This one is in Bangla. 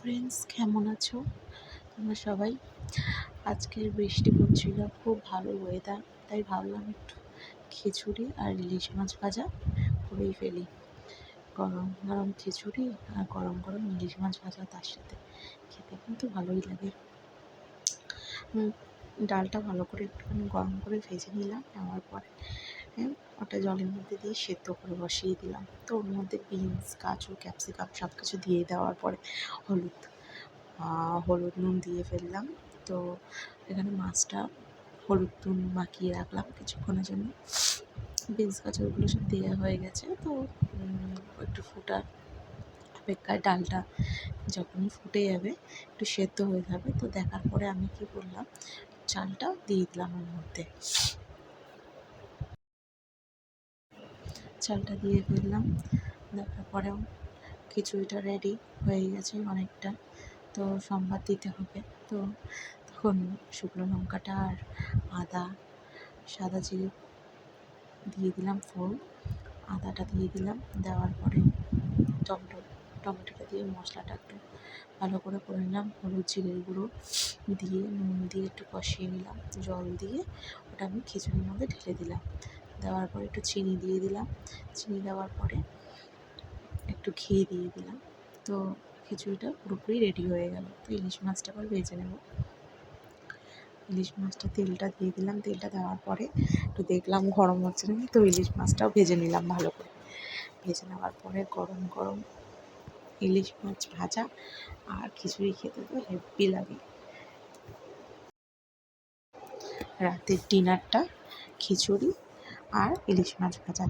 ফ্রেন্ডস, কেমন আছো তোমরা সবাই? আজকের বৃষ্টি পড়ছিল, খুব ভালো ওয়েদার, তাই ভাবলাম একটু খিচুড়ি আর ইলিশ মাছ ভাজা করেই ফেলি। গরম গরম খিচুড়ি আর গরম গরম ইলিশ মাছ ভাজা, তার সাথে খেতে কিন্তু ভালোই লাগে। ডালটা ভালো করে একটুখানি গরম করে ভেজে নিলাম, নেওয়ার পরে ওটা জলের মধ্যে দিয়ে সেদ্ধ করে বসিয়ে দিলাম। তো ওর মধ্যে বিনস, গাজর, ক্যাপসিকাম সব কিছু দিয়ে দেওয়ার পরে হলুদ নুন দিয়ে ফেললাম। তো এখানে মাছটা হলুদ নুন মাখিয়ে রাখলাম কিছুক্ষণের জন্য। বিনস গাজরগুলো সব দেওয়া হয়ে গেছে। তো একটু ফোটার অপেক্ষায়, ডালটা যখনই ফুটে যাবে, একটু সেদ্ধ হয়ে যাবে, তো দেখার পরে আমি কী করলাম, চালটা দিয়ে দিলাম ওর মধ্যে। চালটা দিয়ে ফেললাম, দেখার পরেও খিচুড়িটা রেডি হয়ে গেছে অনেকটা। তো সম্বাদ দিতে হবে, তো তখন শুকনো লঙ্কাটা আর আদা, সাদা জিরে দিয়ে দিলাম ফোড়ন, আদাটা দিয়ে দিলাম। দেওয়ার পরে টমেটোটা দিয়ে মশলাটা একটু ভালো করে নিলাম। হলুদ, জিরের গুঁড়ো দিয়ে নুন দিয়ে একটু কষিয়ে নিলাম। জল দিয়ে ওটা আমি খিচুড়ির মধ্যে ঢেলে দিলাম। দেওয়ার পরে একটু চিনি দিয়ে দিলাম। চিনি দেওয়ার পরে একটু ঘি দিয়ে দিলাম। তো খিচুড়িটা পুরোপুরি রেডি হয়ে গেল। তো ইলিশ মাছটা আবার ভেজে নেব। ইলিশ মাছটা তেলটা দিয়ে দিলাম। তেলটা দেওয়ার পরে একটু দেখলাম গরম হচ্ছে না, তো ইলিশ মাছটাও ভেজে নিলাম ভালো করে। ভেজে নেওয়ার পরে গরম গরম ইলিশ মাছ ভাজা আর খিচুড়ি খেতে তো হেব্বি লাগে। রাতের ডিনারটা খিচুড়ি আর ইলিশ মাছ ভাজা।